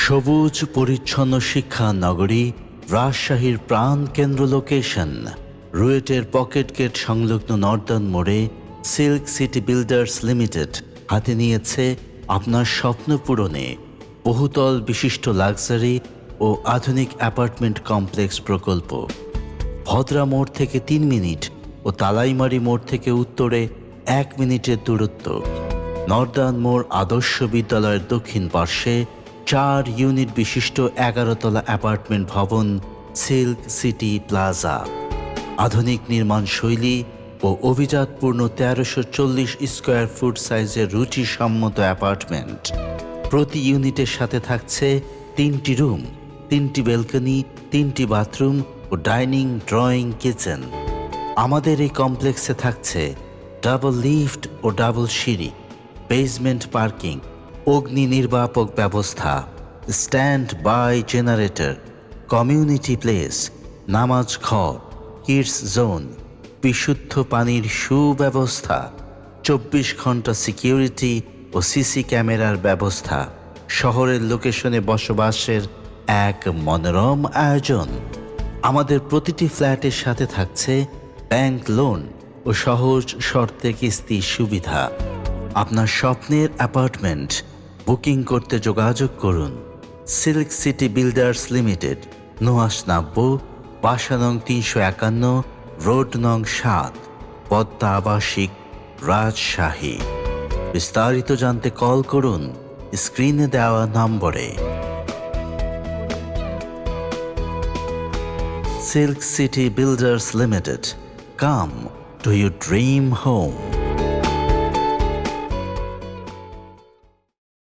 সবুজ পরিচ্ছন্ন শিক্ষা নগরী রাজশাহীর প্রাণকেন্দ্র লোকেশন রুয়েটের পকেট গেট সংলগ্ন নর্দার্ন মোড়ে সিল্ক সিটি বিল্ডার্স লিমিটেড হাতে নিয়েছে আপনার স্বপ্ন পূরণে বহুতল বিশিষ্ট লাক্সারি ও আধুনিক অ্যাপার্টমেন্ট কমপ্লেক্স প্রকল্প। ভদ্রা মোড় থেকে 3 মিনিট ও তালাইমারি মোড় থেকে উত্তরে 1 মিনিটের দূরত্ব। নর্দার্ন মোড় আদর্শ বিদ্যালয়ের দক্ষিণ পার্শ্বে 4 ইউনিট বিশিষ্ট 11 তলা অ্যাপার্টমেন্ট ভবন সিল্ক সিটি প্লাজা। আধুনিক নির্মাণ শৈলী ও অভিজাতপূর্ণ 1340 স্কোয়ার ফুট সাইজের রুচিসম্মত অ্যাপার্টমেন্ট। প্রতি ইউনিটের সাথে থাকছে 3টি রুম, 3টি ব্যালকনি, 3টি বাথরুম ও ডাইনিং ড্রয়িং কিচেন। আমাদের এই কমপ্লেক্সে থাকছে ডাবল লিফট ও ডাবল সিঁড়ি, বেসমেন্ট পার্কিং, অগ্নি নির্বাপক ব্যবস্থা, standby generator, community place, নামাজ ঘর, কিডস জোন, বিশুদ্ধ পানির সুব্যবস্থা, 24 ঘন্টা সিকিউরিটি ও সিসি ক্যামেরার ব্যবস্থা, শহরের লোকেশনে বসবাসের এক মনোরম আয়োজন। আমাদের প্রতিটি ফ্ল্যাটের সাথে থাকছে ব্যাংক লোন ও সহজ শর্তে কিস্তি সুবিধা। আপনার স্বপ্নের অ্যাপার্টমেন্ট বুকিং করতে যোগাযোগ করুন সিল্ক সিটি বিল্ডার্স লিমিটেড, নুয়াশ নাব্য, বাসা নং 351, রোড নং 7, পদ্মা আবাসিক, রাজশাহী। বিস্তারিত জানতে কল করুন স্ক্রিনে দেওয়া নম্বরে। Silk City Builders Limited. Come to your dream home.